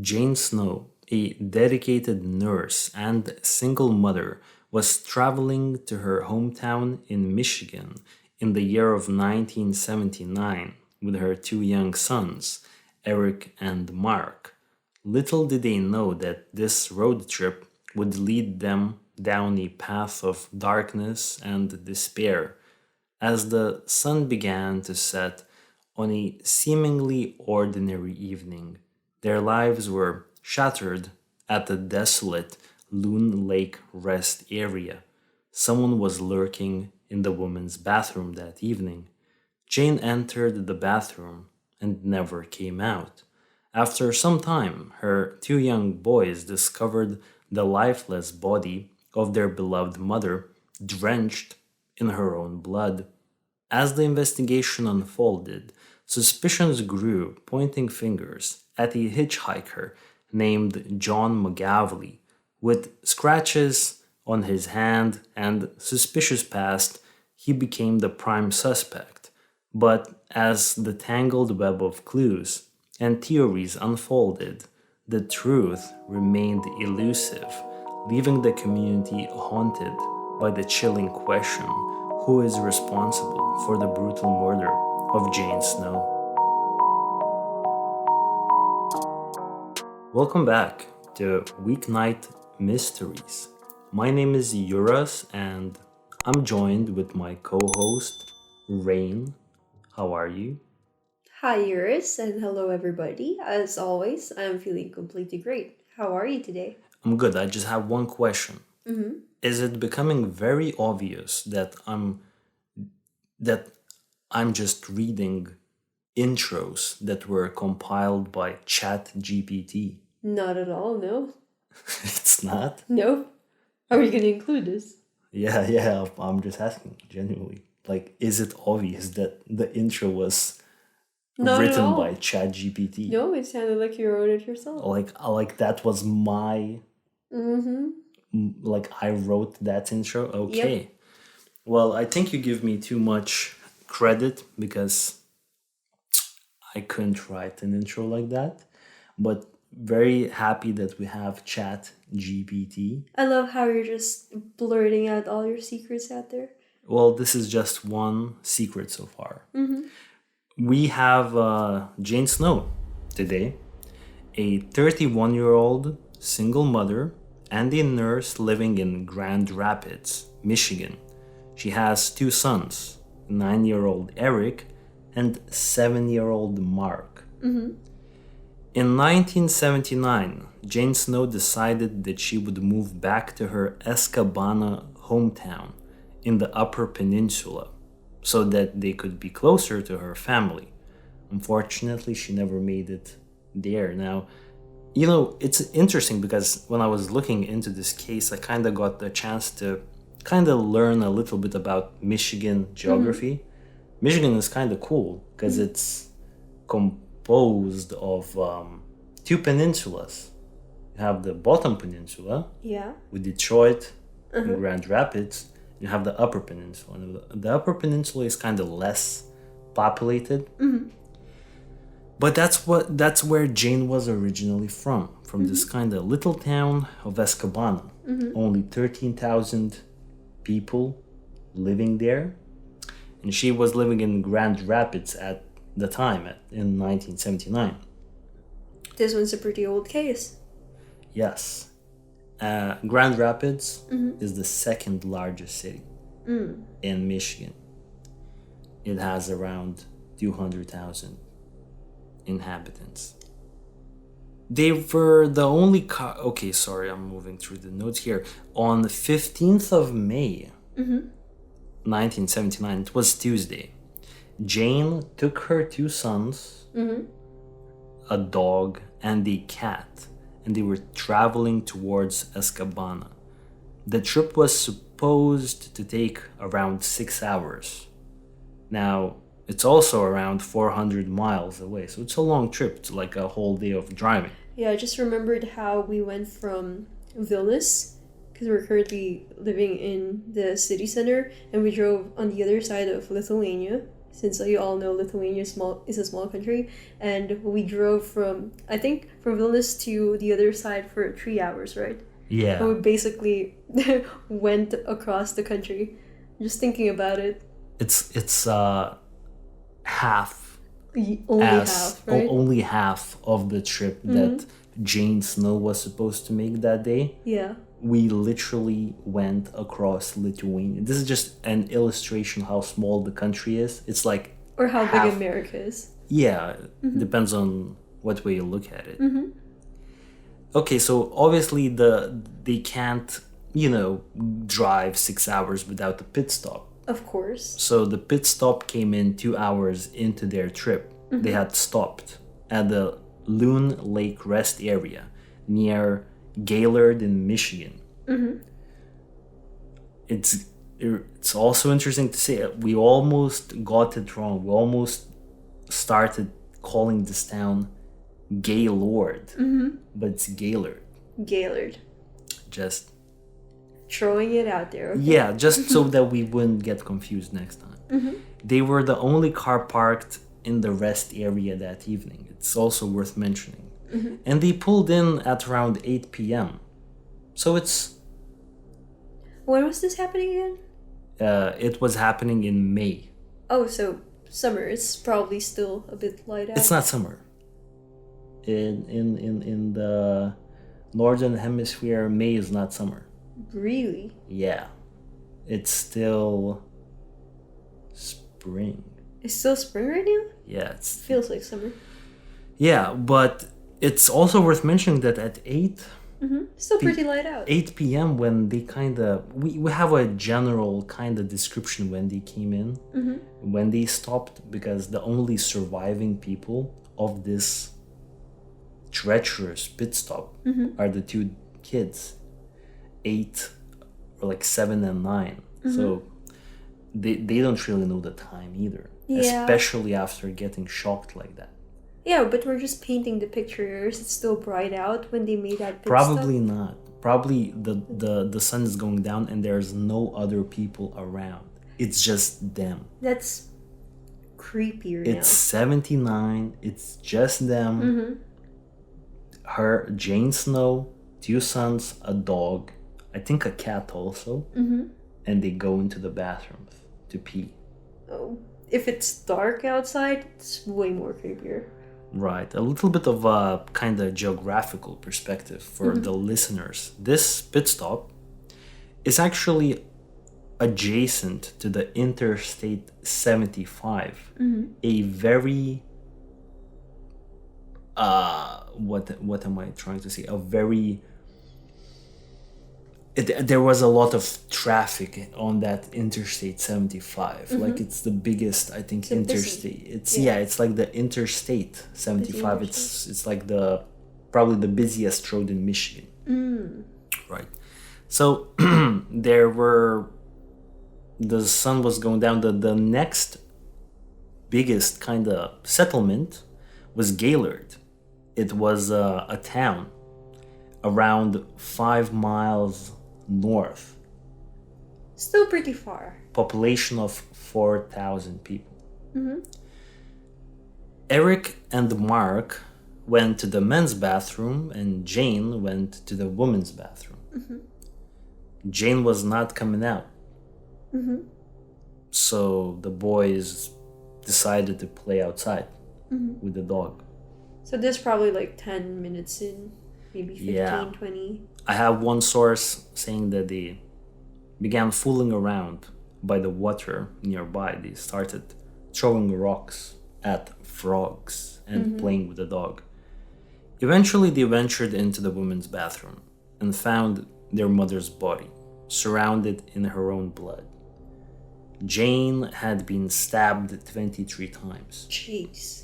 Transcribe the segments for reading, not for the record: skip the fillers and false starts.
Jane Snow, a dedicated nurse and single mother, was traveling to her hometown in Michigan in the year of 1979 with her two young sons, Eric and Mark. Little did they know that this road trip would lead them down a path of darkness and despair. As the sun began to set on a seemingly ordinary evening, their lives were shattered at the desolate Loon Lake Rest Area. Someone was lurking in the woman's bathroom that evening. Jane entered the bathroom and never came out. After some time, her two young boys discovered the lifeless body of their beloved mother, drenched in her own blood. As the investigation unfolded, suspicions grew, pointing fingers at a hitchhiker named John McGawley. With scratches on his hand and suspicious past, he became the prime suspect. But as the tangled web of clues and theories unfolded, the truth remained elusive, leaving the community haunted by the chilling question: who is responsible for the brutal murder of Jane Snow? Welcome back to Weeknight Mysteries. My name is Yuras and I'm joined with my co host, Rain. How are you? Hi, Iris, and hello, everybody. As always, I'm feeling completely great. How are you today? I'm good. I just have one question. Mm-hmm. Is it becoming very obvious that I'm just reading intros that were compiled by Chat GPT? Not at all, no. It's not? No. Are we going to include this? Yeah, I'm just asking genuinely. Like, is it obvious that the intro was Not at written by all. Chat GPT? No, it sounded like you wrote it yourself. Like that was my Mm-hmm. like I wrote that intro. Yep. Okay. Well, I think you give me too much credit because I couldn't write an intro like that. But very happy that we have Chat GPT. I love how you're just blurting out all your secrets out there. Well, this is just one secret so far. Mm-hmm. We have Jane Snow today, a 31-year-old single mother and a nurse living in Grand Rapids, Michigan. She has two sons, 9-year-old Eric and 7-year-old Mark. Mm-hmm. In 1979, Jane Snow decided that she would move back to her Escabana hometown in the Upper Peninsula so that they could be closer to her family. Unfortunately, she never made it there. Now, it's interesting because when I was looking into this case, I kind of got the chance to kind of learn a little bit about Michigan Mm-hmm. geography. Michigan is kind of cool because it's composed of two peninsulas. You have the bottom peninsula Yeah. with Detroit and Uh-huh. Grand Rapids. You have the upper peninsula. And the upper peninsula is kind of less populated, Mm-hmm. but that's where Jane was originally from this Mm-hmm. kind of little town of Escabana. Mm-hmm. Only 13,000 people living there, and she was living in Grand Rapids at the time in 1979. This one's a pretty old case. Yes. Grand Rapids Mm-hmm. is the second largest city Mm. in Michigan. It has around 200,000 inhabitants. They were the only okay, sorry, I'm moving through the notes here. On the 15th of May, Mm-hmm. 1979, it was Tuesday. Jane took her two sons, Mm-hmm. a dog, and a cat, and they were traveling towards Escabana. The trip was supposed to take around 6 hours. Now, it's also around 400 miles away, so it's a long trip. It's like a whole day of driving. Yeah, I just remembered how we went from Vilnius, because we're currently living in the city center, and we drove on the other side of Lithuania. since you all know Lithuania is a small country, and we drove from, I think, from Vilnius to the other side for 3 hours, right? Yeah. And we basically went across the country. Just thinking about it. It's half only half of the trip that Jane Snow was supposed to make that day. Yeah. We literally went across Lithuania. This is just an illustration how small the country is. It's like or how big America is. Yeah, depends on what way you look at it. Okay, so obviously they can't, drive 6 hours without a pit stop. Of course. So the pit stop came in 2 hours into their trip. They had stopped at the Loon Lake Rest Area near Gaylord in Michigan. It's also interesting to say we almost got it wrong. We almost started calling this town Gaylord, but it's Gaylord. Gaylord. Just throwing it out there. Okay? Yeah, just so that we wouldn't get confused next time. They were the only car parked in the rest area that evening. It's also worth mentioning. And they pulled in at around 8 p.m. So it's... When was this happening again? It was happening in May. Oh, so summer. It's probably still a bit light out. It's not summer. In the northern hemisphere, May is not summer. Really? Yeah. It's still spring. It's still spring right now? Yeah, it feels like summer. Yeah, but it's also worth mentioning that at 8... Still pretty light out. 8 p.m. when they we have a general kind of description when they came in, when they stopped, because the only surviving people of this treacherous pit stop are the two kids, 8 or like 7 and 9. So they don't really know the time either, especially after getting shocked like that. Yeah, but we're just painting the picture. Is it still bright out when they made that pit Probably stop? not. Probably the sun is going down and there's no other people around. It's just them. That's creepier now. It's 79. It's just them. Her, Jane Snow, 2 sons, a dog, I think a cat also. And they go into the bathrooms to pee. Oh, if it's dark outside, it's way more creepier. Right, a little bit of a kind of geographical perspective for the listeners. This pit stop is actually adjacent to the Interstate 75, a very what am I trying to say? A very there was a lot of traffic on that Interstate 75. Like it's the biggest, I think, interstate. It's like the Interstate 75. It's like probably the busiest road in Michigan. Right. So the sun was going down. The next biggest kind of settlement was Gaylord. It was a town around 5 miles north. Still pretty far. Population of 4,000 people. Eric and Mark went to the men's bathroom and Jane went to the women's bathroom. Jane was not coming out. So the boys decided to play outside with the dog. So this probably like 10 minutes in, maybe 15, 20. I have one source saying that they began fooling around by the water nearby. They started throwing rocks at frogs and playing with the dog. Eventually, they ventured into the women's bathroom and found their mother's body, surrounded in her own blood. Jane had been stabbed 23 times. Jeez.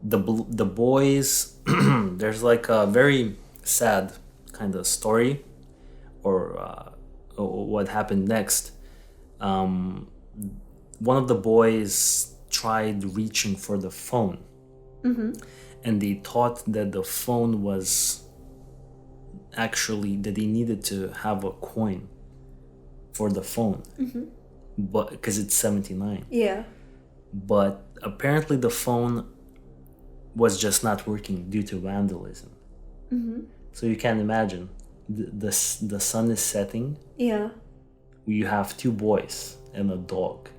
The boys, there's like a very sad kind of story or what happened next. One of the boys tried reaching for the phone and they thought that the phone was actually that they needed to have a coin for the phone but because it's 79. but apparently the phone was just not working due to vandalism. So you can imagine, the sun is setting. Yeah. You have two boys and a dog,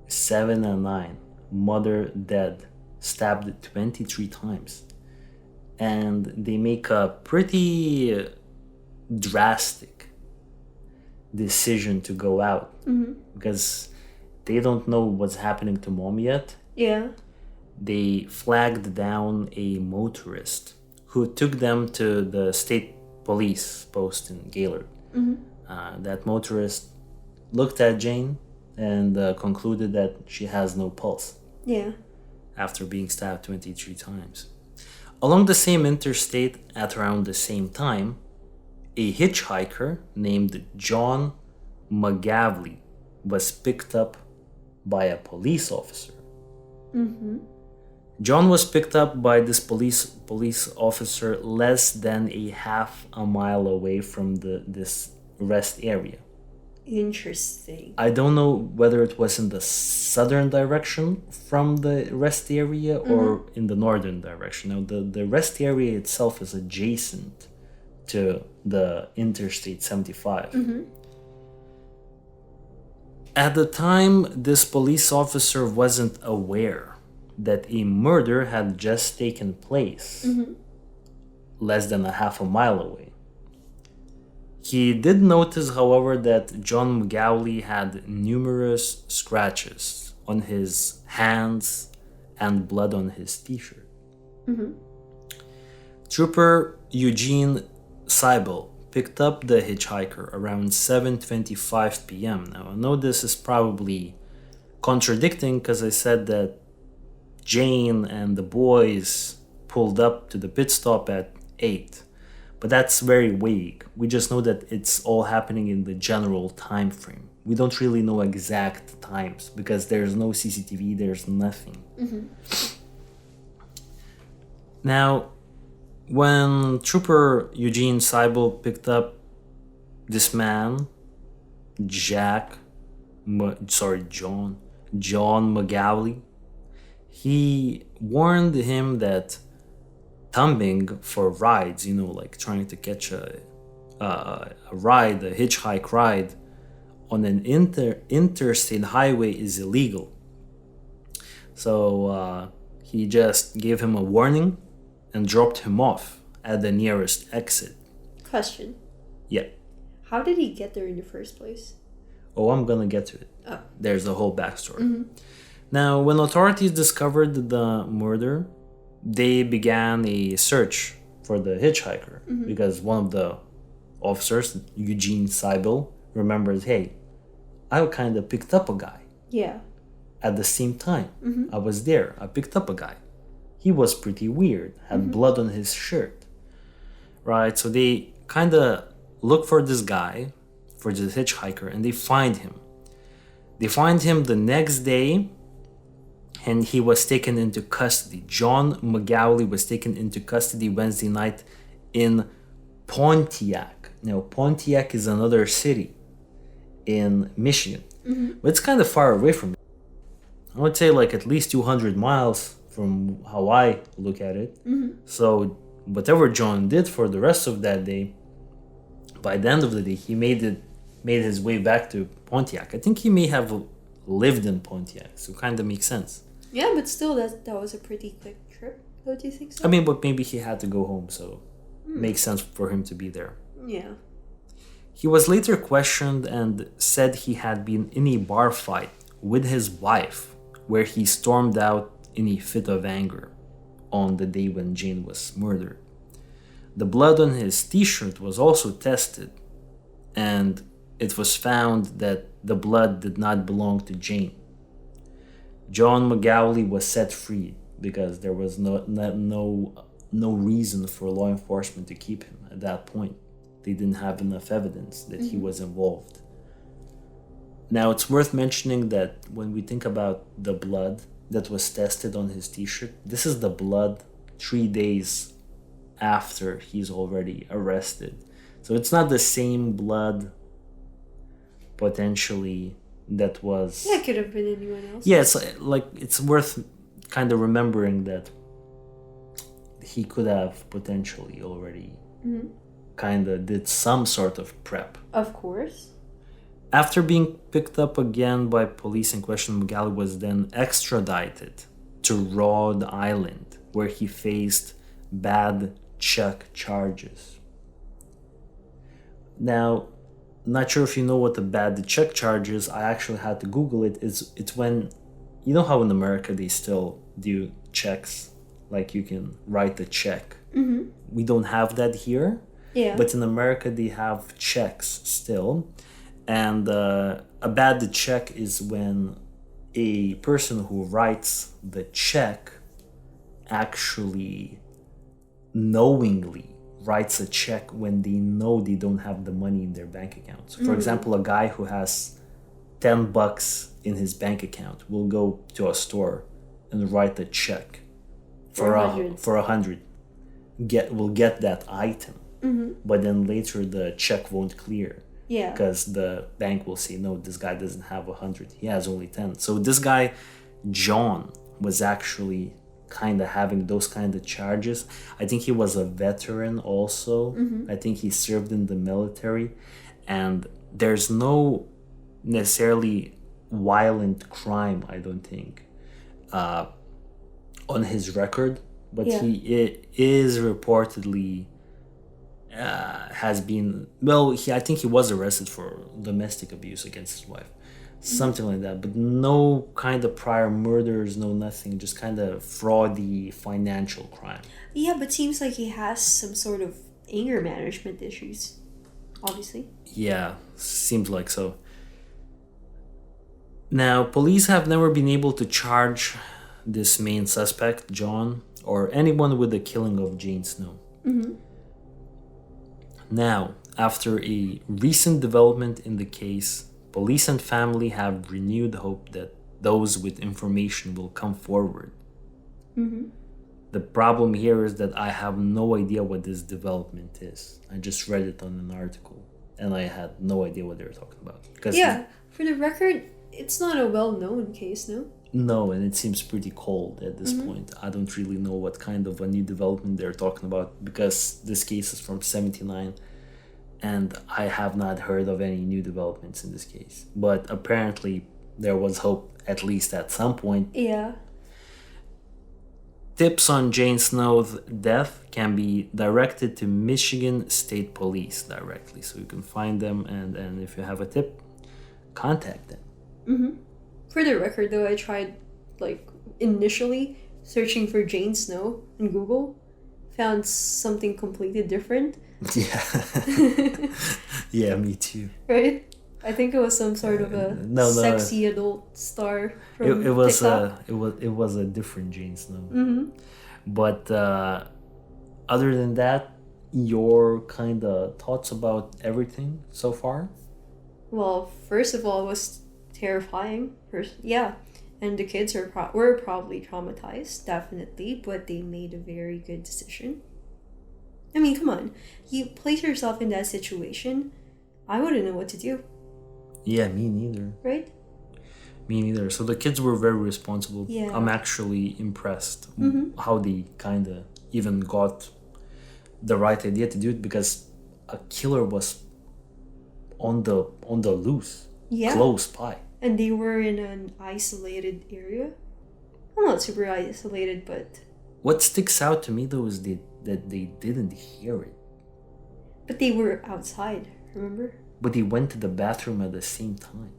7 and 9, mother dead, stabbed 23 times. And they make a pretty drastic decision to go out because they don't know what's happening to mom yet. Yeah. They flagged down a motorist who took them to the state police post in Gaylord. That motorist looked at Jane and concluded that she has no pulse Yeah. after being stabbed 23 times. Along the same interstate at around the same time, a hitchhiker named John McGawley was picked up by a police officer. John was picked up by this police officer less than a half a mile away from this rest area. Interesting. I don't know whether it was in the southern direction from the rest area or in the northern direction. Now, the rest area itself is adjacent to the Interstate 75. At the time, this police officer wasn't aware that a murder had just taken place less than a half a mile away. He did notice, however, that John McGawley had numerous scratches on his hands and blood on his t-shirt. Trooper Eugene Seibel picked up the hitchhiker around 7:25 p.m. Now, I know this is probably contradicting because I said that Jane and the boys pulled up to the pit stop at 8. But that's very vague. We just know that it's all happening in the general time frame. We don't really know exact times because there's no CCTV, there's nothing. Now, when Trooper Eugene Seibel picked up this man, John McGawley, he warned him that thumbing for rides, like trying to catch a ride, a hitchhike ride on an interstate highway is illegal. So he just gave him a warning and dropped him off at the nearest exit. Question. Yeah. How did he get there in the first place? Oh, I'm gonna get to it. Oh. There's a whole backstory. Now, when authorities discovered the murder, they began a search for the hitchhiker because one of the officers, Eugene Seibel, remembers, hey, I kind of picked up a guy. Yeah. At the same time, I was there. I picked up a guy. He was pretty weird, had blood on his shirt. Right? So they kind of look for this guy, for this hitchhiker, and they find him. They find him the next day, and he was taken into custody. John McGawley was taken into custody Wednesday night in Pontiac. Now, Pontiac is another city in Michigan, but it's kind of far away from it. I would say like at least 200 miles from how I look at it. So whatever John did for the rest of that day, by the end of the day, he made his way back to Pontiac. I think he may have lived in Pontiac, so kind of makes sense. Yeah, but still, that was a pretty quick trip. Don't you think so? I mean, but maybe he had to go home, so it makes sense for him to be there. Yeah. He was later questioned and said he had been in a bar fight with his wife, where he stormed out in a fit of anger on the day when Jane was murdered. The blood on his t-shirt was also tested, and it was found that the blood did not belong to Jane. John McGawley was set free because there was no reason for law enforcement to keep him at that point. They didn't have enough evidence that he was involved. Now, it's worth mentioning that when we think about the blood that was tested on his t-shirt, this is the blood 3 days after he's already arrested. So it's not the same blood potentially that was... Yeah, it could have been anyone else. Yeah, it's worth kind of remembering that he could have potentially already kind of did some sort of prep. Of course. After being picked up again by police in question, McGawley was then extradited to Rhode Island, where he faced bad check charges. Now, not sure if you know what the bad check charge is. I actually had to Google it. It's when, you know how in America they still do checks, like you can write a check. We don't have that here. Yeah. But in America they have checks still. And a bad check is when a person who writes the check actually knowingly writes a check when they know they don't have the money in their bank account. So for example, a guy who has $10 in his bank account will go to a store and write a check for $100. Will get that item, but then later the check won't clear. Yeah. Because the bank will say, no, this guy doesn't have 100. He has only 10. So this guy, John, was actually kind of having those kind of charges. I think he was a veteran also. I think he served in the military. And there's no necessarily violent crime, I don't think, on his record. But he is reportedly... has been, well, I think he was arrested for domestic abuse against his wife, something like that, but no kind of prior murders, no nothing, just kind of fraudy financial crime. Yeah, but seems like he has some sort of anger management issues, obviously. Yeah, seems like so. Now, police have never been able to charge this main suspect, John, or anyone with the killing of Jane Snow. Now, after a recent development in the case, police and family have renewed hope that those with information will come forward. The problem here is that I have no idea what this development is. I just read it on an article, and I had no idea what they were talking about. Yeah, for the record, it's not a well-known case, no? No, and it seems pretty cold at this point. I don't really know what kind of a new development they're talking about, because this case is from 1979, and I have not heard of any new developments in this case. But apparently there was hope, at least at some point. Yeah. Tips on Jane Snow's death can be directed to Michigan State Police directly, so you can find them, and if you have a tip, contact them. For the record, though, I tried, initially searching for Jane Snow in Google, found something completely different. Yeah. Yeah, me too. Right? I think it was some sort of a sexy adult star from it was TikTok. it was a different Jane Snow. But other than that, your kind of thoughts about everything so far? Well, first of all, it was terrifying. And the kids were probably traumatized, definitely, but they made a very good decision. I mean, come on. You place yourself in that situation, I wouldn't know what to do. Yeah, me neither. Right? Me neither. So the kids were very responsible. Yeah. I'm actually impressed how they kind of even got the right idea to do it, because a killer was on the loose, close by. And they were in an isolated area. Well, not super isolated, but... What sticks out to me, though, is that they didn't hear it. But they were outside, remember? But they went to the bathroom at the same time.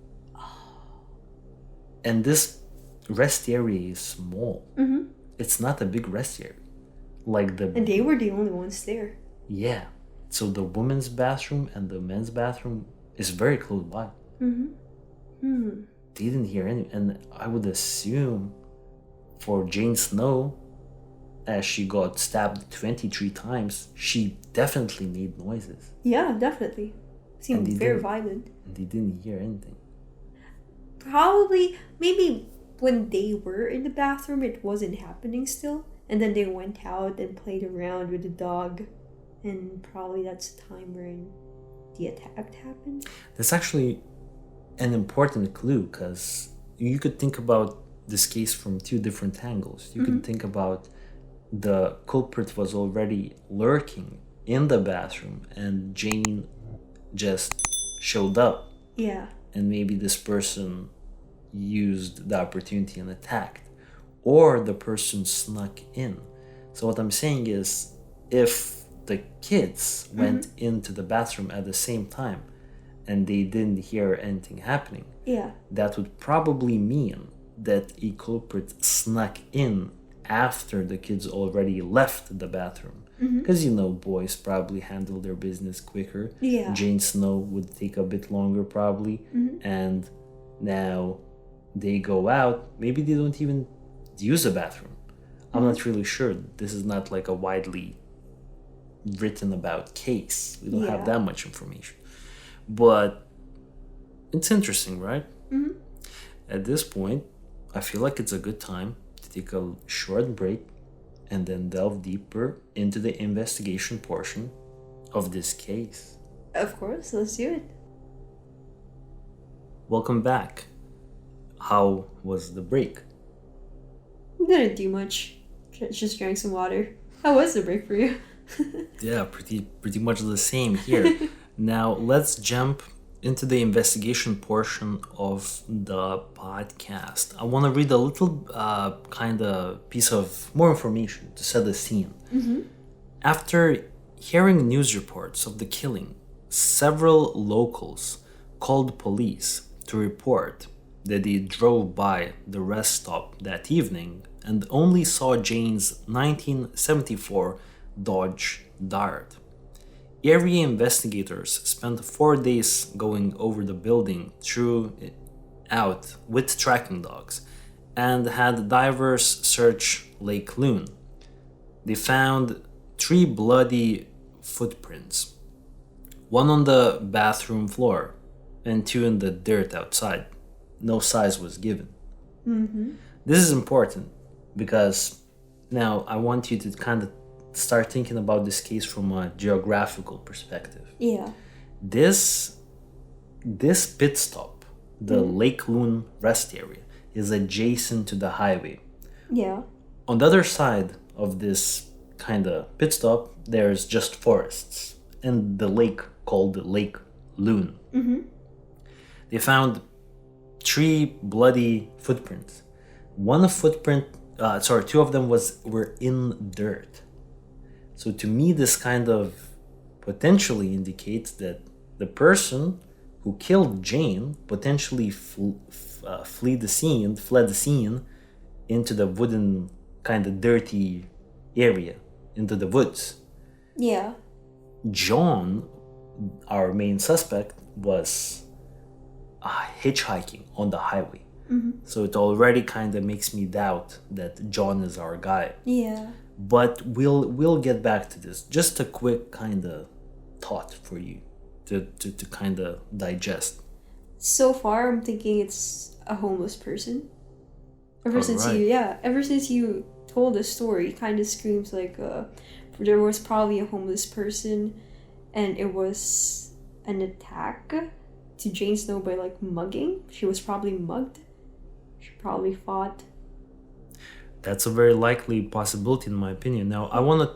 And this rest area is small. It's not a big rest area. And they were the only ones there. Yeah. So the women's bathroom and the men's bathroom is very close by. They didn't hear any, and I would assume for Jane Snow, as she got stabbed 23 times, she definitely made noises. Yeah, definitely. Seemed very violent. And they didn't hear anything. Probably, maybe when they were in the bathroom, it wasn't happening still. And then they went out and played around with the dog. And probably that's the time when the attack happened. That's actually an important clue because you could think about this case from two different angles. You could think about the culprit was already lurking in the bathroom and Jane just showed up, Yeah. and maybe this person used the opportunity and attacked, or the person snuck in. So what I'm saying is, if the kids went into the bathroom at the same time and they didn't hear anything happening, Yeah. that would probably mean that a culprit snuck in after the kids already left the bathroom. Because boys probably handle their business quicker. Yeah. Jane Snow would take a bit longer probably. And now they go out. Maybe they don't even use a bathroom. I'm not really sure. This is not like a widely written about case. We don't have that much information. But it's interesting, right? At this point, I feel like it's a good time to take a short break and then delve deeper into the investigation portion of this case. Of course, let's do it. Welcome back. How was the break? Didn't do much. Just drank some water. How was the break for you? Yeah, pretty much the same here. Now let's jump into the investigation portion of the podcast. I want to read a little kind of piece of more information to set the scene. After hearing news reports of the killing, several locals called police to report that they drove by the rest stop that evening and only saw Jane's 1974 Dodge Dart. Area investigators spent 4 days going over the building throughout with tracking dogs and had divers search Lake Loon. They found 3 bloody footprints, one on the bathroom floor and 2 in the dirt outside. No size was given. This is important because now I want you to kind of start thinking about this case from a geographical perspective. Yeah. This pit stop, the Lake Loon Rest Area, is adjacent to the highway. Yeah. On the other side of this kind of pit stop, there's just forests and the lake called Lake Loon. They found 3 bloody footprints. Two of them were in dirt. So to me, this kind of potentially indicates that the person who killed Jane potentially fled the scene into the wooden kind of dirty area, into the woods. Yeah. John, our main suspect, was hitchhiking on the highway. So it already kind of makes me doubt that John is our guy. Yeah. But we'll get back to this. Just a quick kind of thought for you to kind of digest. So far, I'm thinking it's a homeless person. Ever since you told the story, it kind of screams like there was probably a homeless person, and it was an attack to Jane Snow by like mugging. She was probably mugged. She probably fought. That's a very likely possibility in my opinion. Now I want to...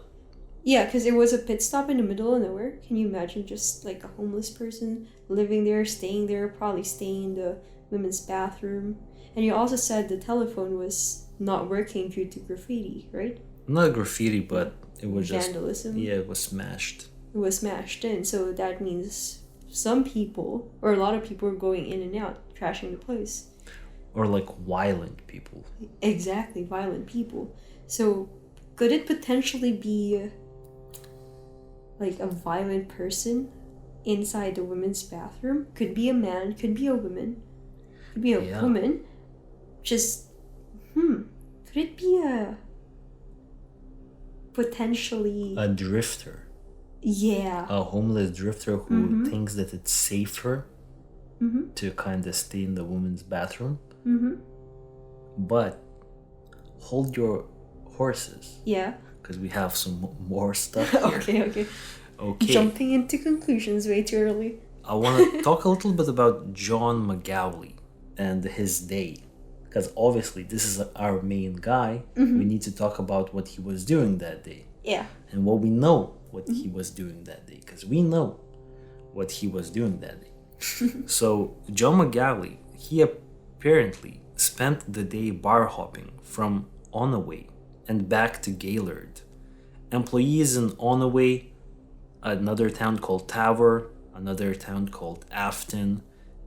Yeah, because it was a pit stop in the middle of nowhere. Can you imagine just like a homeless person living there, staying there, probably staying in the women's bathroom? And you also said the telephone was not working due to graffiti, right? Not graffiti, but it was vandalism. Yeah, it was smashed. It was smashed in, so that means some people, or a lot of people, are going in and out, trashing the place. Or like violent people. Exactly, violent people. So could it potentially be like a violent person inside the women's bathroom? Could be a man, could be a woman, could be a woman. Just, could it be a potentially... A drifter. Yeah. A homeless drifter who thinks that it's safer to kind of stay in the women's bathroom. But hold your horses. Yeah. Because we have some more stuff here. Okay. Jumping into conclusions way too early. I want to talk a little bit about John McGawley and his day. Because obviously, this is our main guy. We need to talk about what he was doing that day. Yeah. And what we know what he was doing that day. Because we know what he was doing that day. So, John McGawley, he apparently spent the day bar hopping from Onaway and back to Gaylord. Employees in Onaway, another town called Tower, another town called Afton,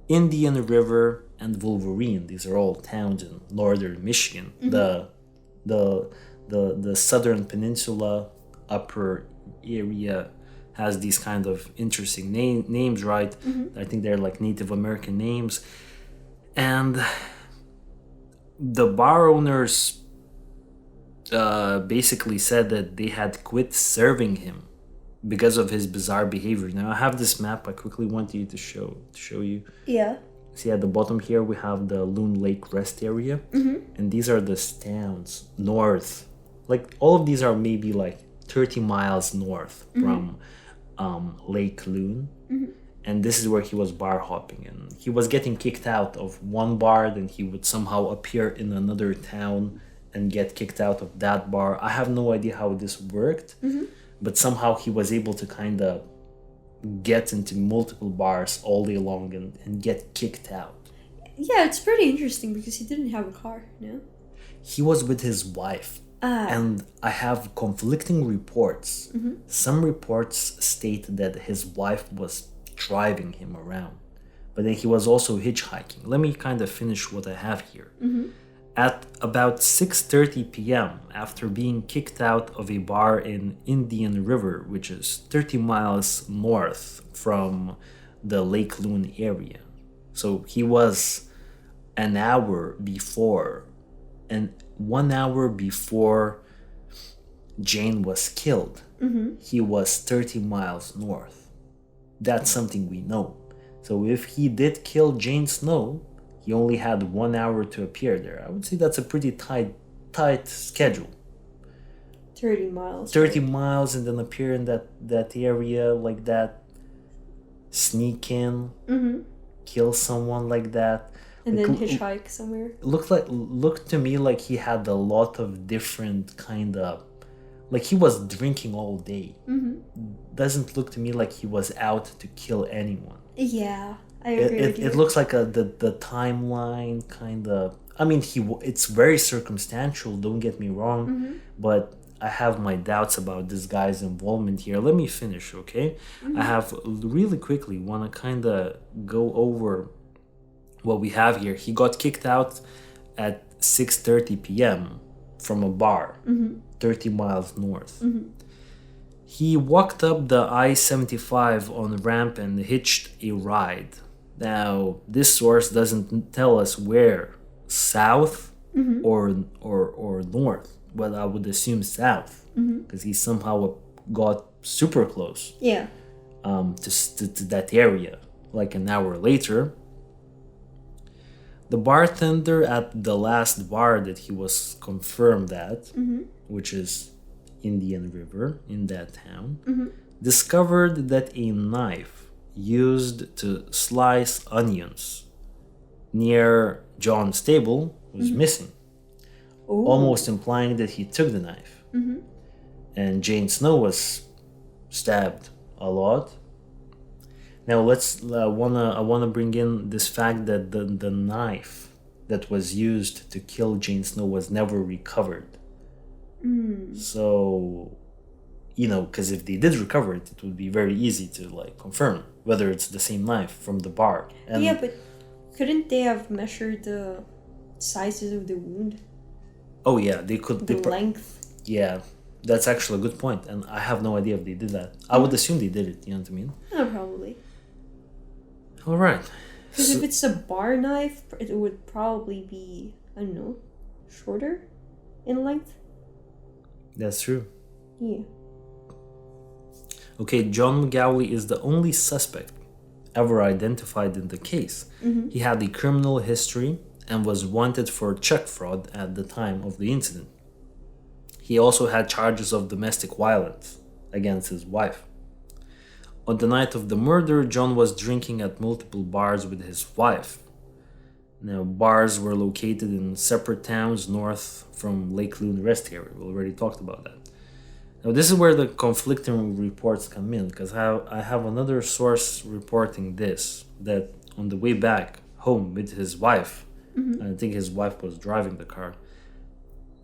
Indian River, and Wolverine. These are all towns in northern Michigan. The southern peninsula, upper area has these kind of interesting names, right? I think they're like Native American names. And the bar owners basically said that they had quit serving him because of his bizarre behavior. Now I have this map I quickly want you to show you. Yeah. See at the bottom here we have the Loon Lake Rest Area, and these are the towns north. Like all of these are maybe like 30 miles north from Lake Loon, and this is where he was bar hopping, and he was getting kicked out of one bar, then he would somehow appear in another town and get kicked out of that bar. I have no idea how this worked, but somehow he was able to kind of get into multiple bars all day long and get kicked out. Yeah, it's pretty interesting because he didn't have a car, no? He was with his wife, and I have conflicting reports. Some reports state that his wife was driving him around, but then he was also hitchhiking. Let me kind of finish what I have here. At about 6:30 p.m., after being kicked out of a bar in Indian River, which is 30 miles north from the Lake Loon area. So he was an hour before, and 1 hour before Jane was killed, he was 30 miles north. That's something we know. So if he did kill Jane Snow, he only had 1 hour to appear there. I would say that's a pretty tight schedule. 30 miles. 30 miles and then appear in that area like that. Sneak in. Kill someone like that. And then hitchhike somewhere. Looked to me like he had a lot of different kind of... Like he was drinking all day. Doesn't look to me like he was out to kill anyone. Yeah. I agree with you. It looks like the timeline kind of... I mean, it's very circumstantial, don't get me wrong, but I have my doubts about this guy's involvement here. Let me finish, okay? I have really quickly want to kind of go over what we have here. He got kicked out at 6:30 p.m. from a bar, 30 miles north. He walked up the I-75 on ramp and hitched a ride. Now, this source doesn't tell us where, south or north, but I would assume south, because he somehow got super close to that area. Like an hour later, the bartender at the last bar that he was confirmed at, which is Indian River in that town, discovered that a knife used to slice onions near John's table was missing, almost implying that he took the knife. And Jane Snow was stabbed a lot. Now I wanna bring in this fact that the knife that was used to kill Jane Snow was never recovered. So, because if they did recover it, it would be very easy to like confirm whether it's the same knife from the bar. And yeah, but couldn't they have measured the sizes of the wound? Oh yeah, they could. The length. Yeah, that's actually a good point, and I have no idea if they did that. I would assume they did it. You know what I mean? Oh, probably. All right. Because if it's a bar knife, it would probably be, I don't know, shorter in length. That's true. Yeah. Okay, John McGawley is the only suspect ever identified in the case. He had a criminal history and was wanted for check fraud at the time of the incident. He also had charges of domestic violence against his wife. On the night of the murder, John was drinking at multiple bars with his wife. Now, bars were located in separate towns north from Lake Loon Rest Area. We already talked about that. Now, this is where the conflicting reports come in, because I have another source reporting this, that on the way back home with his wife, I think his wife was driving the car,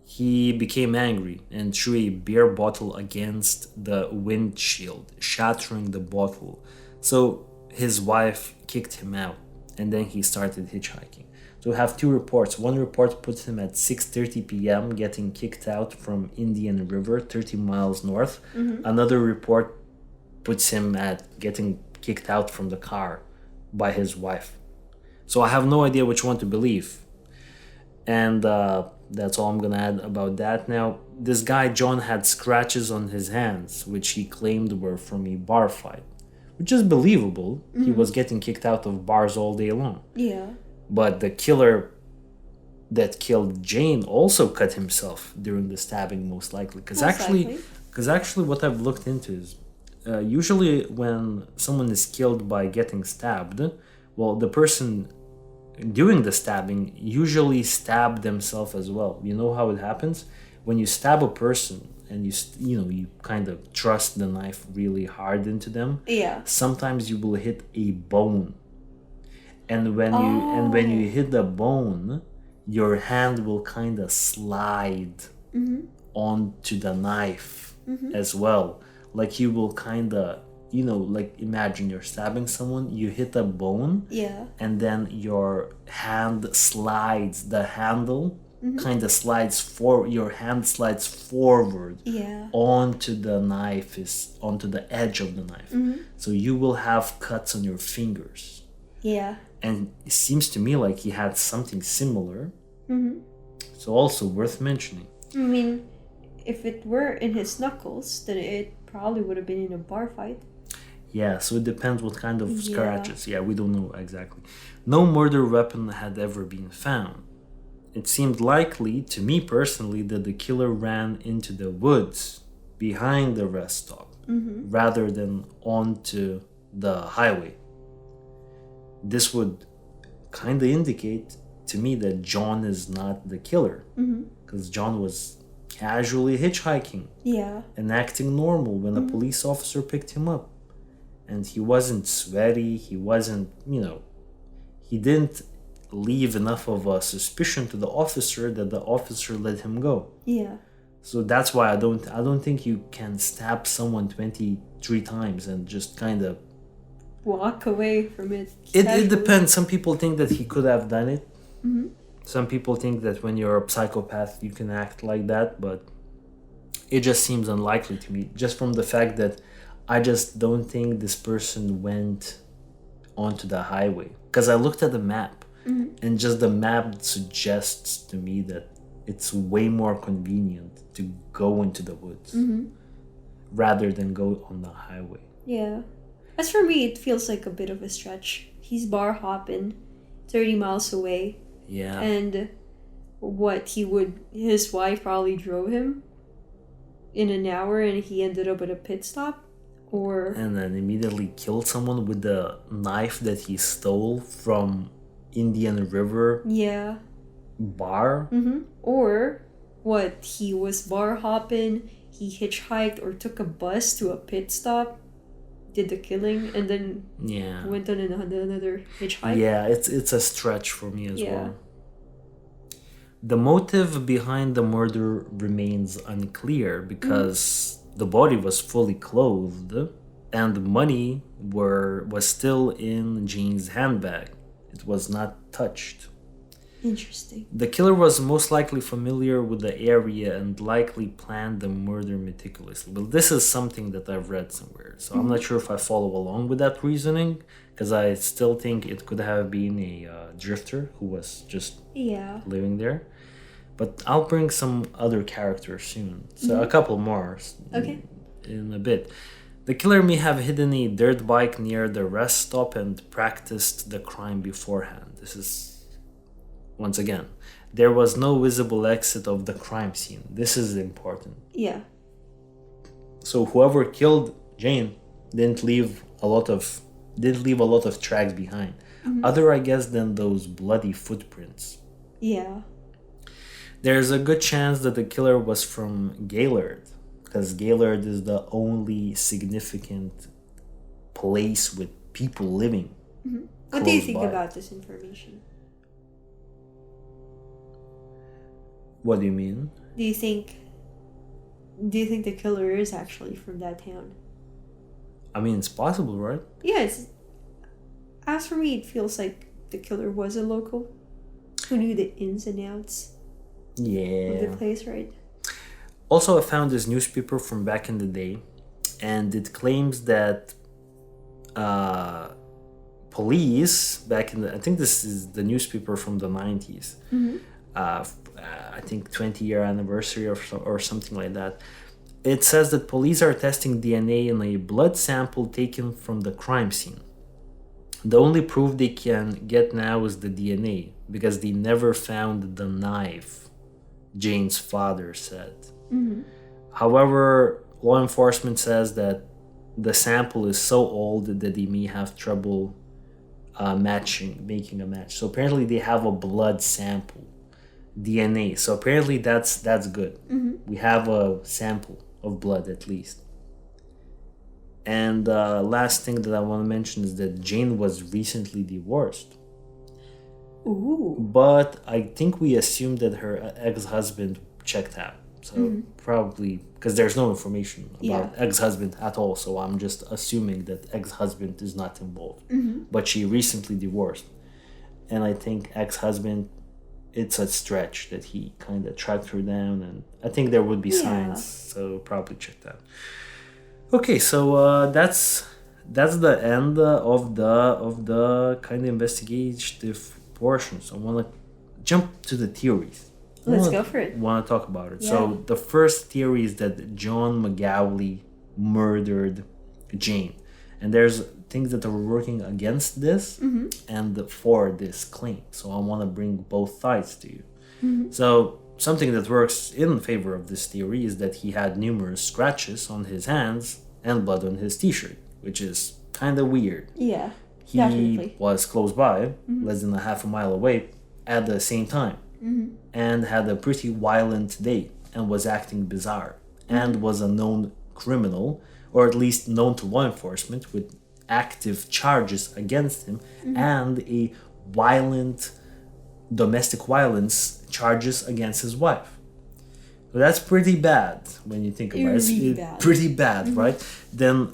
he became angry and threw a beer bottle against the windshield, shattering the bottle. So his wife kicked him out, and then he started hitchhiking. So we have two reports. One report puts him at 6:30 p.m. getting kicked out from Indian River, 30 miles north. Another report puts him at getting kicked out from the car by his wife. So I have no idea which one to believe. And that's all I'm going to add about that. Now, this guy, John, had scratches on his hands, which he claimed were from a bar fight, which is believable. He was getting kicked out of bars all day long. Yeah. But the killer that killed Jane also cut himself during the stabbing, most likely. Because actually, what I've looked into is usually when someone is killed by getting stabbed, well, the person doing the stabbing usually stab themselves as well. You know how it happens? When you stab a person and you kind of thrust the knife really hard into them, Yeah. sometimes you will hit a bone. And when you hit the bone, your hand will kind of slide onto the knife as well. Like you will kind of, like imagine you're stabbing someone, you hit a bone, Yeah. and then your hand slides, the handle kind of slides forward, your hand slides forward Yeah. onto the knife, onto the edge of the knife. So you will have cuts on your fingers. Yeah. And it seems to me like he had something similar. So also worth mentioning. I mean, if it were in his knuckles, then it probably would have been in a bar fight. Yeah, so it depends what kind of scratches. Yeah, we don't know exactly. No murder weapon had ever been found. It seemed likely, to me personally, that the killer ran into the woods behind the rest stop rather than onto the highway. This would kind of indicate to me that John is not the killer, because John was casually hitchhiking and acting normal when a police officer picked him up. And he wasn't sweaty, he wasn't, he didn't leave enough of a suspicion to the officer that the officer let him go. Yeah. So that's why I don't think you can stab someone 23 times and just kind of Walk away from it. It depends. Some people think that he could have done it. Some people think that when you're a psychopath, you can act like that, but it just seems unlikely to me, just from the fact that I just don't think this person went onto the highway. Because I looked at the map, and just the map suggests to me that it's way more convenient to go into the woods rather than go on the highway. Yeah. As for me, it feels like a bit of a stretch. He's bar hopping 30 miles away. Yeah. And his wife probably drove him in an hour and he ended up at a pit stop. And then immediately killed someone with the knife that he stole from Indian River bar. Or he was bar hopping, he hitchhiked or took a bus to a pit stop, did the killing, and then went on another hitchhike. Yeah, it's a stretch for me as well. The motive behind the murder remains unclear because the body was fully clothed and the money was still in Jean's handbag. It was not touched. Interesting. The killer was most likely familiar with the area and likely planned the murder meticulously. But this is something that I've read somewhere, so I'm not sure if I follow along with that reasoning, because I still think it could have been a drifter who was just living there. But I'll bring some other characters soon, so a couple more in a bit. The killer may have hidden a dirt bike near the rest stop and practiced the crime beforehand. This is, once again, there was no visible exit of the crime scene. This is important. Yeah. So whoever killed Jane didn't leave didn't leave a lot of tracks behind. Other, I guess, than those bloody footprints. Yeah. There's a good chance that the killer was from Gaylord, because Gaylord is the only significant place with people living. What do you close think by. about this information? What do you mean? Do you think the killer is actually from that town? I mean, it's possible, right? Yes. As for me, it feels like the killer was a local who knew the ins and outs of Yeah. the place, right? Also, I found this newspaper from back in the day, and it claims that police back in the, I think this is the newspaper from the 90s. I think 20-year anniversary or something like that. It says that police are testing DNA in a blood sample taken from the crime scene. The only proof they can get now is the DNA, because they never found the knife, Jane's father said. However, law enforcement says that the sample is so old that they may have trouble making a match. So apparently they have a blood sample, DNA. So apparently that's good. We have a sample of blood at least. And last thing that I want to mention is that Jane was recently divorced. Ooh. But I think we assumed that her ex-husband checked out. So probably, because there's no information about ex-husband at all. So I'm just assuming that ex-husband is not involved. But she recently divorced. And I think ex-husband, it's a stretch that he kind of tracked her down. And I think there would be signs. So probably checked out. Okay, so that's the end of the kind of investigative portion. So I want to jump to the theories. Let's go for it. Want to talk about it. Yeah. So the first theory is that John McGawley murdered Jane, and there's things that are working against this and for this claim. So I want to bring both sides to you. So something that works in favor of this theory is that he had numerous scratches on his hands and blood on his t-shirt, which is kind of weird. Yeah. He Definitely. was close by, less than a half a mile away, at the same time, and had a pretty violent day and was acting bizarre, and was a known criminal, or at least known to law enforcement, with active charges against him and a violent domestic violence charges against his wife. So that's pretty bad when you think about it. Really It's bad. pretty bad, right? Then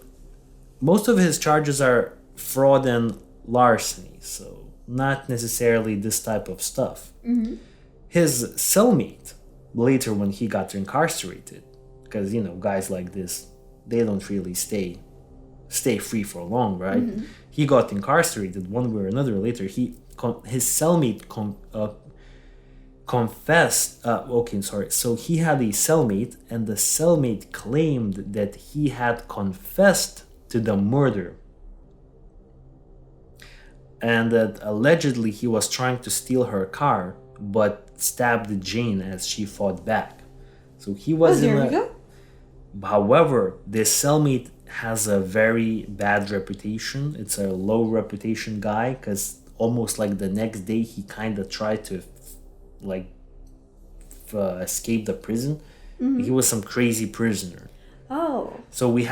most of his charges are fraud and larceny, so not necessarily this type of stuff. His cellmate, later when he got incarcerated, because guys like this, they don't really stay free for long, right? He got incarcerated one way or another. Later, his cellmate confessed. So he had a cellmate, and the cellmate claimed that he had confessed to the murder, and that allegedly he was trying to steal her car, but stabbed Jane as she fought back. So he was in there a. we go. However, this cellmate has a very bad reputation. It's a low reputation guy, because almost like the next day he kind of tried to escape the prison. He was some crazy prisoner. Oh. So we need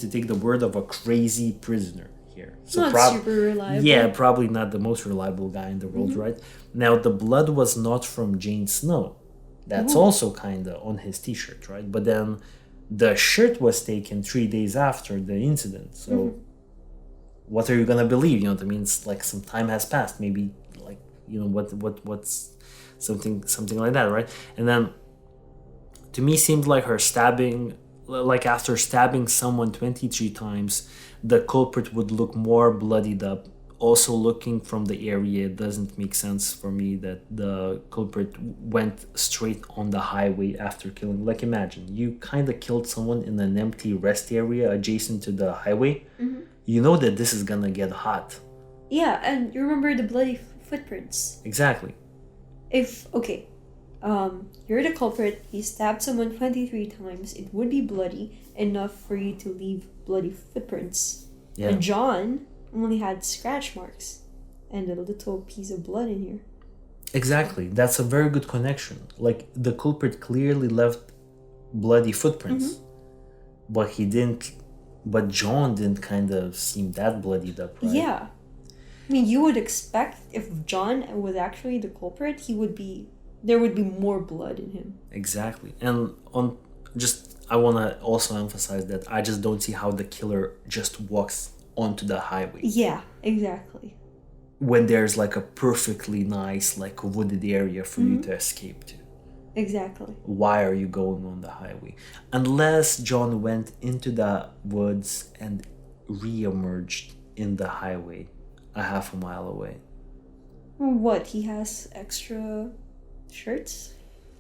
to take the word of a crazy prisoner here. So Not super reliable. Yeah, probably not the most reliable guy in the world, right? Now the blood was not from Jane Snow. That's also kind of on his t-shirt, right? But then the shirt was taken 3 days after the incident. So what are you gonna believe? What I mean? It's like some time has passed. Maybe what's something like that, right? And then to me seemed like her stabbing, like after stabbing someone 23 times, the culprit would look more bloodied up. Also, looking from the area, it doesn't make sense for me that the culprit went straight on the highway after killing. Like, imagine you kind of killed someone in an empty rest area adjacent to the highway. You know that this is gonna get hot. Yeah, and you remember the bloody footprints. Exactly. You're the culprit. He stabbed someone 23 times. It would be bloody enough for you to leave bloody footprints. Yeah. And John only had scratch marks and a little piece of blood in here. Exactly. That's a very good connection. Like, the culprit clearly left bloody footprints. But he didn't... But John didn't kind of seem that bloodied up, right? Yeah. I mean, you would expect if John was actually the culprit, there would be more blood in him. Exactly. And I want to also emphasize that I just don't see how the killer just walks onto the highway. Yeah, exactly. When there's like a perfectly nice, like, wooded area for you to escape to. Exactly. Why are you going on the highway? Unless John went into the woods and re-emerged in the highway a half a mile away. What, he has extra shirts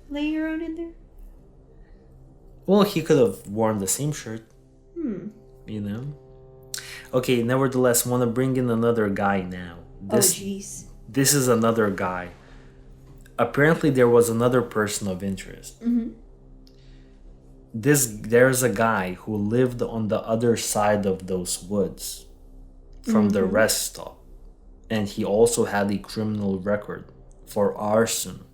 laying around in there? Well, he could have worn the same shirt. You know? Okay, nevertheless, want to bring in another guy now. Jeez. This is another guy. Apparently, there was another person of interest. There's a guy who lived on the other side of those woods from the rest stop. And he also had a criminal record for arson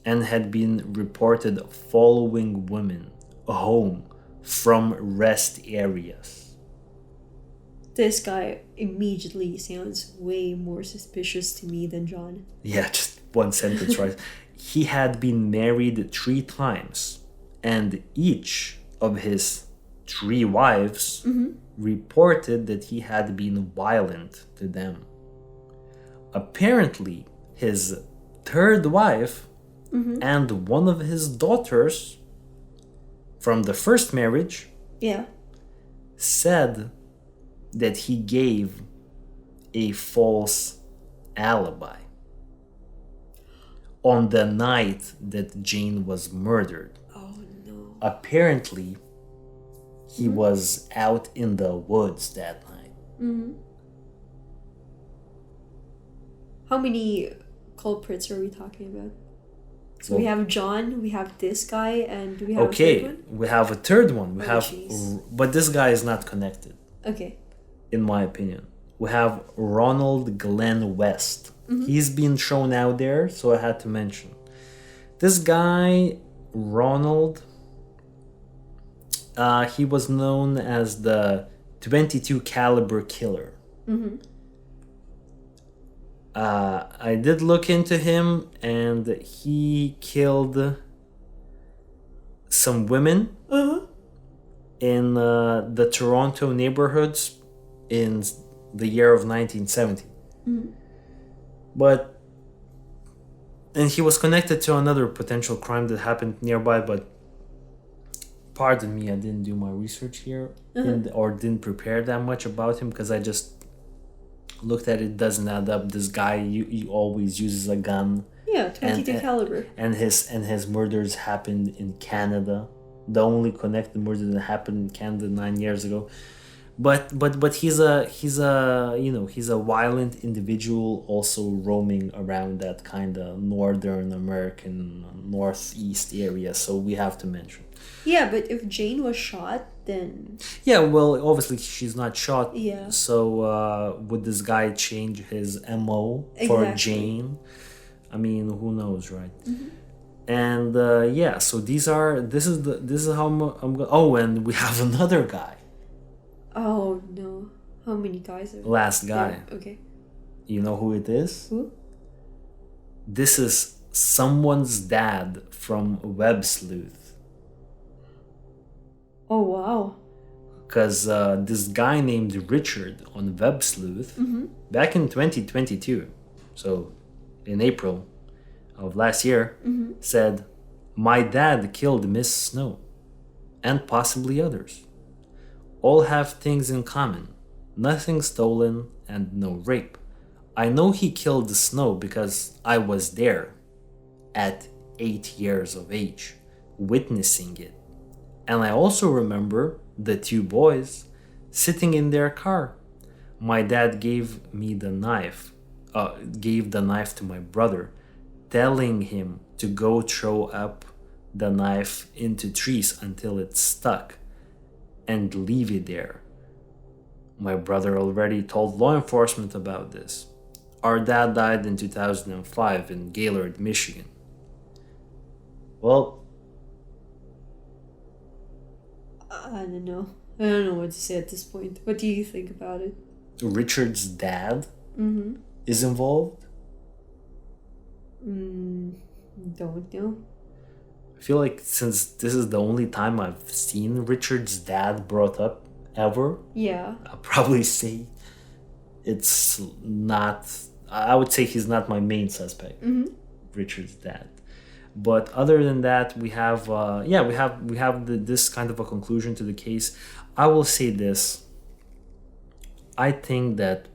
and had been reported following women home from rest areas. This guy immediately sounds way more suspicious to me than John. Yeah, just one sentence, right? He had been married 3 times, and each of his 3 wives reported that he had been violent to them. Apparently, his 3rd wife and one of his daughters from the first marriage said that he gave a false alibi on the night that Jane was murdered. Oh no. Apparently, he was out in the woods that night. How many culprits are we talking about? So we have John, we have this guy, and do we have a third one? We have a third one. Jeez. But this guy is not connected. Okay. In my opinion. We have Ronald Glenn West. He's been shown out there, so I had to mention. This guy, Ronald, he was known as the 22 caliber killer. I did look into him, and he killed some women in the Toronto neighborhoods in the year of 1970. And he was connected to another potential crime that happened nearby, but pardon me, I didn't do my research here or didn't prepare that much about him, because I just looked at it. Doesn't add up. This guy you always uses a gun. Yeah, 22 caliber. And his murders happened in Canada. The only connected murder that happened in Canada 9 years ago. But he's a violent individual, also roaming around that kind of Northern American Northeast area. So we have to mention. Yeah, but if Jane was shot, then... Yeah, well, obviously she's not shot. Yeah. So would this guy change his MO for Jane? I mean, who knows, right? And so this is how I'm going. Oh, and we have another guy. Oh no! How many guys are there? Last guy. Yeah, okay. You know who it is? Who? This is someone's dad from Web Sleuth. Oh wow! Because this guy named Richard on Web Sleuth back in 2022, so in April of last year, said, "My dad killed Miss Snow, and possibly others. All have things in common. Nothing stolen and no rape. I know he killed the Snow because I was there at 8 years of age, witnessing it. And I also remember the 2 boys sitting in their car. My dad gave the knife to my brother, telling him to go throw up the knife into trees until it's stuck and leave it there. My brother already told law enforcement about this. Our dad died in 2005 in Gaylord, Michigan. Well, I don't know. I don't know what to say at this point. What do you think about it? Richard's dad is involved. Don't know. I feel like since this is the only time I've seen Richard's dad brought up ever, Yeah. I'll probably say it's not. I would say he's not my main suspect, Richard's dad. But other than that, we have this kind of a conclusion to the case. I will say this. I think that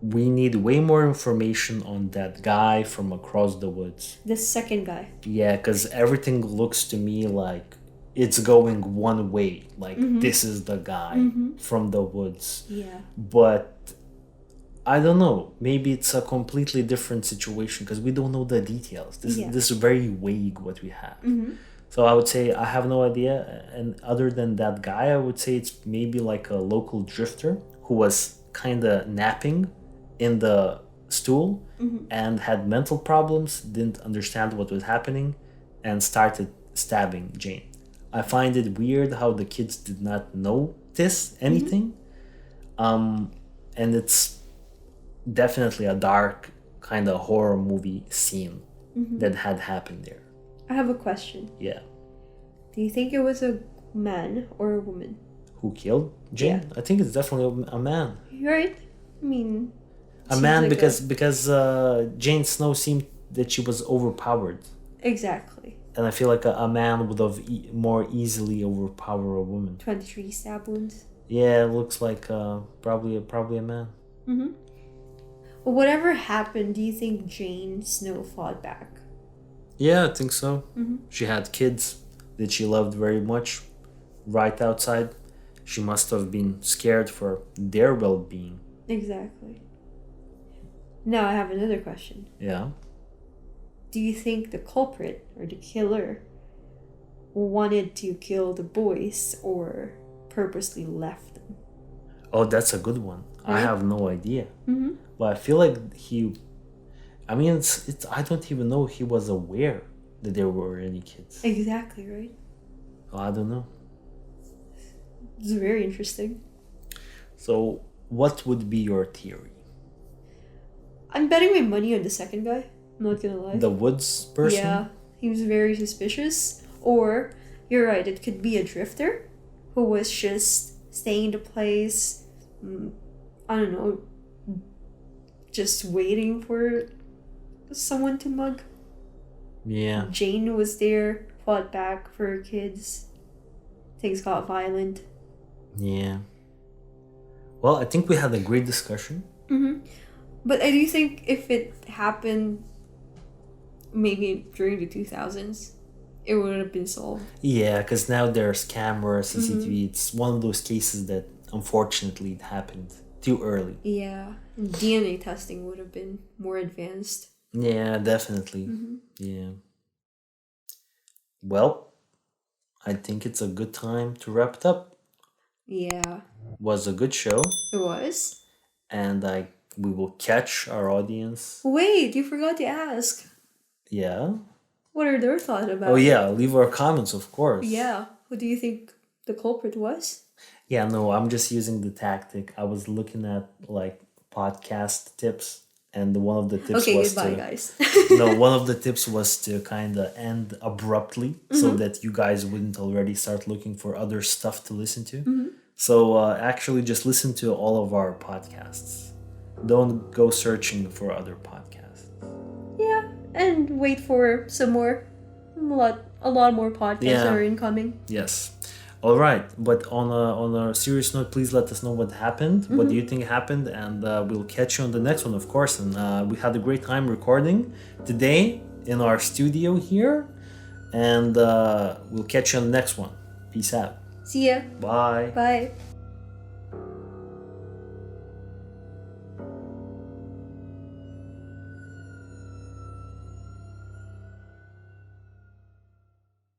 we need way more information on that guy from across the woods. The second guy. Yeah, because everything looks to me like it's going one way. Like this is the guy from the woods. Yeah. But I don't know. Maybe it's a completely different situation because we don't know the details. This is very vague what we have. So I would say I have no idea. And other than that guy, I would say it's maybe like a local drifter who was kind of napping in the stool and had mental problems, didn't understand what was happening, and started stabbing Jane. I find it weird how the kids did not notice anything. And it's definitely a dark kind of horror movie scene that had happened there. I have a question. Yeah. Do you think it was a man or a woman? Who killed Jane? Yeah. I think it's definitely a man. You're right. I mean, A seems man like because Jane Snow seemed that she was overpowered. Exactly. And I feel like a man would have more easily overpower a woman. 23 stab wounds. Yeah, it looks like probably a man. Well, whatever happened, do you think Jane Snow fought back? Yeah, I think so. She had kids that she loved very much right outside. She must have been scared for their well-being. Exactly. Now I have another question. Yeah. Do you think the culprit or the killer wanted to kill the boys or purposely left them? Oh, that's a good one. I Right? have no idea. But I feel like I mean, it's. I don't even know he was aware that there were any kids. Exactly, right? Oh, I don't know. It's very interesting. So, what would be your theory? I'm betting my money on the second guy. I'm not gonna lie. The woods person? Yeah, he was very suspicious. Or, you're right, it could be a drifter who was just staying in the place, I don't know, just waiting for someone to mug. Yeah. Jane was there, fought back for her kids. Things got violent. Yeah. Well, I think we had a great discussion. But I do think if it happened maybe during the 2000s, it would have been solved. Yeah, because now there's cameras, CCTV. It's one of those cases that unfortunately it happened too early. Yeah. And DNA testing would have been more advanced. Yeah, definitely. Yeah. Well, I think it's a good time to wrap it up. Yeah, Was a good show, it was. and we will catch our audience. Wait, you forgot to ask. Yeah. What are their thoughts about Oh it? yeah, leave our comments, of course. Yeah. Who do you think the culprit was? Yeah, no, I'm just using the tactic. I was looking at like podcast tips, and one of the tips Okay, was goodbye, to guys. no, one of the tips was to kind of end abruptly so that you guys wouldn't already start looking for other stuff to listen to. So actually just listen to all of our podcasts. Don't go searching for other podcasts. Yeah, and wait for some more. A lot more podcasts Yeah. are incoming. Yes. All right. But on a serious note, please let us know what happened. What do you think happened? And we'll catch you on the next one, of course. And we had a great time recording today in our studio here. And we'll catch you on the next one. Peace out. See ya. Bye. Bye.